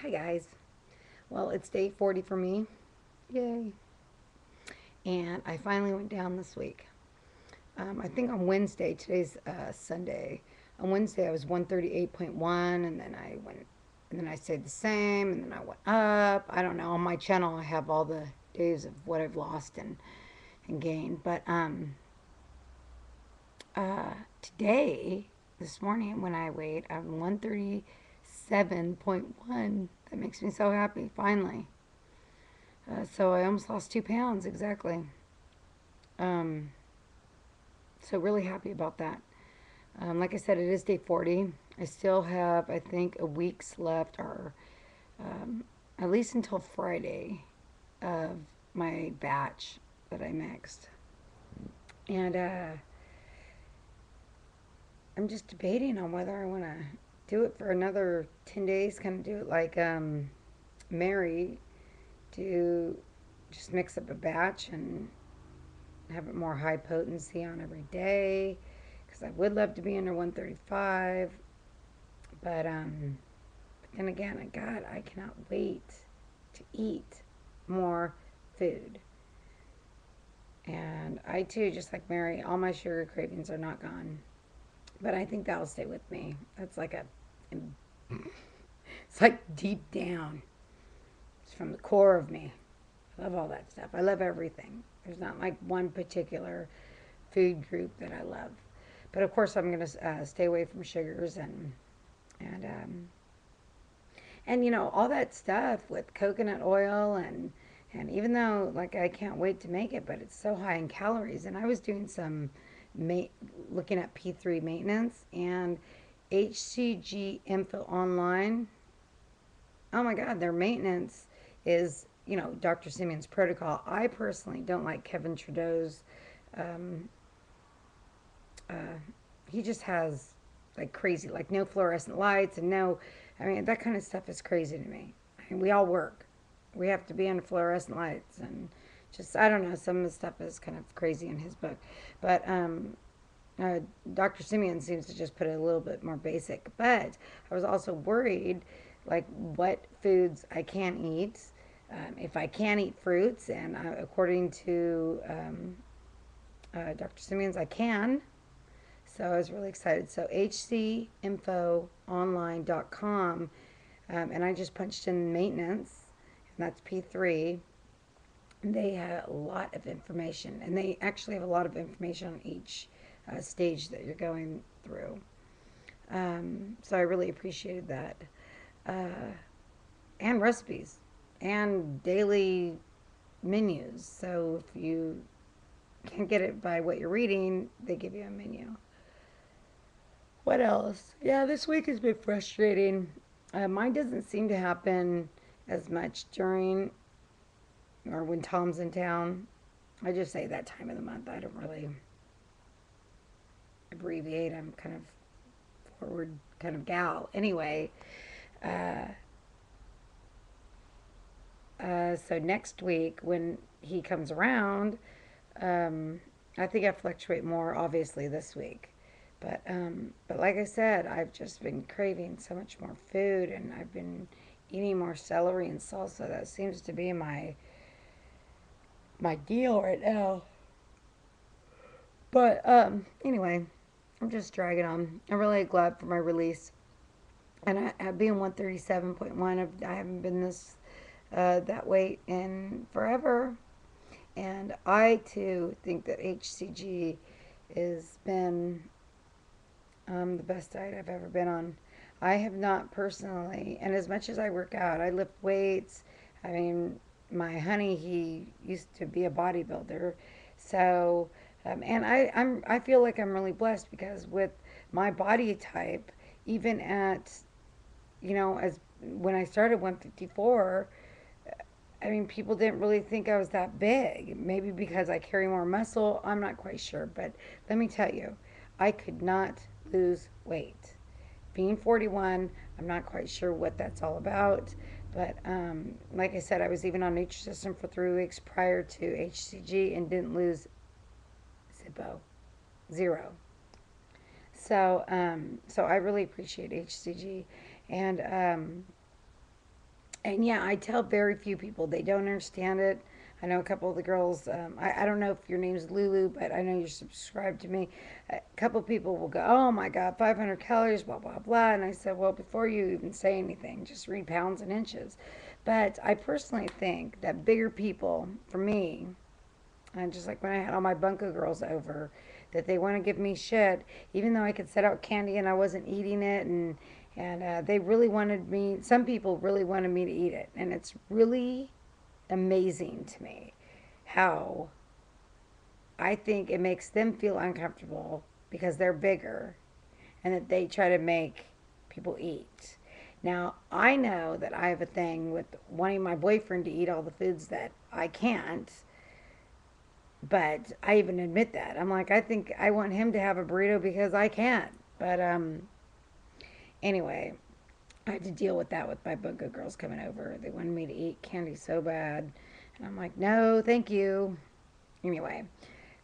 Hi guys. Well, it's day 40 for me. Yay. And I finally went down this week. I think on Wednesday, today's Sunday. On Wednesday I was 138.1 and then I stayed the same and then I went up. I don't know. On my channel I have all the days of what I've lost and gained. But today, this morning when I weighed, I'm 137.1. That makes me so happy, finally. So I almost lost 2 pounds exactly. Um, so really happy about that. Like I said, it is day 40. I still have, I think, a week's left, or at least until Friday, of my batch that I mixed. And I'm just debating on whether I want to do it for another 10 days, kind of do it like Mary, do just mix up a batch and have it more high potency on every day because I would love to be under 135. But then again, God, I cannot wait to eat more food. And I too, just like Mary, all my sugar cravings are not gone. But I think that'll stay with me. That's like it's like deep down. It's from the core of me. I love all that stuff. I love everything. There's not like one particular food group that I love. But of course, I'm going to stay away from sugars and all that stuff with coconut oil and even though like I can't wait to make it, but it's so high in calories. And I was doing some ma- looking at P3 maintenance and HCG info online. Oh my God, their maintenance is Dr. Simeon's protocol. I personally don't like Kevin Trudeau's. Um, uh, he just has like crazy, like no fluorescent lights and no, I mean, that kind of stuff is crazy to me. I mean, we all work. We have to be under fluorescent lights and just, I don't know, some of the stuff is kind of crazy in his book. But uh, Dr. Simeon seems to just put it a little bit more basic. But I was also worried, like what foods I can eat. If I can eat fruits, and according to Dr. Simeon's, I can. So I was really excited. So hcinfoonline.com, and I just punched in maintenance, and that's P3. They had a lot of information, and they actually have a lot of information on each stage that you're going through. So I really appreciated that. Uh, and recipes and daily menus. So if you can't get it by what you're reading, they give you a menu. What else? Yeah, this week has been frustrating. Mine doesn't seem to happen as much during or when Tom's in town. I just say that time of the month. I don't really abbreviate. I'm kind of forward kind of gal. Anyway, uh, so next week when he comes around, um, I think I fluctuate more obviously this week. But like I said, I've just been craving so much more food, and I've been eating more celery and salsa. That seems to be my deal right now. But anyway, I'm just dragging on. I'm really glad for my release, and being 137.1, I haven't been this that weight in forever. And I too think that HCG has been the best diet I've ever been on. I have not personally, and as much as I work out, I lift weights. I mean, my honey, he used to be a bodybuilder, so and I feel like I'm really blessed because with my body type, even at as when I started 154, I mean, people didn't really think I was that big. Maybe because I carry more muscle. I'm not quite sure. But let me tell you, I could not lose weight. Being 41, I'm not quite sure what that's all about. But like I said, I was even on Nutrisystem for 3 weeks prior to HCG and didn't lose Zippo. Zero. So I really appreciate HCG. And And yeah, I tell very few people. They don't understand it. I know a couple of the girls. I don't know if your name's Lulu, but I know you're subscribed to me. A couple of people will go, "Oh my God, 500 calories, blah blah blah." And I said, "Well, before you even say anything, just read pounds and inches." But I personally think that bigger people, for me, and just like when I had all my bunko girls over, that they want to give me shit, even though I could set out candy and I wasn't eating it, and they really wanted me. Some people really wanted me to eat it, and it's really amazing to me how I think it makes them feel uncomfortable because they're bigger, and that they try to make people eat. Now, I know that I have a thing with wanting my boyfriend to eat all the foods that I can't, but I even admit that. I'm like, I think I want him to have a burrito because I can't. But anyway, I had to deal with that with my bunko girls coming over. They wanted me to eat candy so bad. And I'm like, no, thank you. Anyway,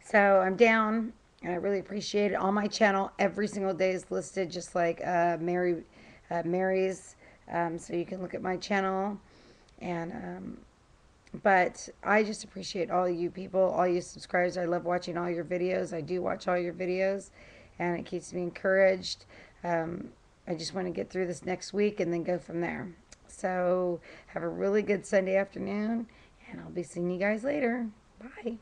so I'm down, and I really appreciate it. On my channel, every single day is listed, just like Mary's. So you can look at my channel. And but I just appreciate all you people, all you subscribers. I love watching all your videos. I do watch all your videos, and it keeps me encouraged. I just want to get through this next week and then go from there. So have a really good Sunday afternoon, and I'll be seeing you guys later. Bye.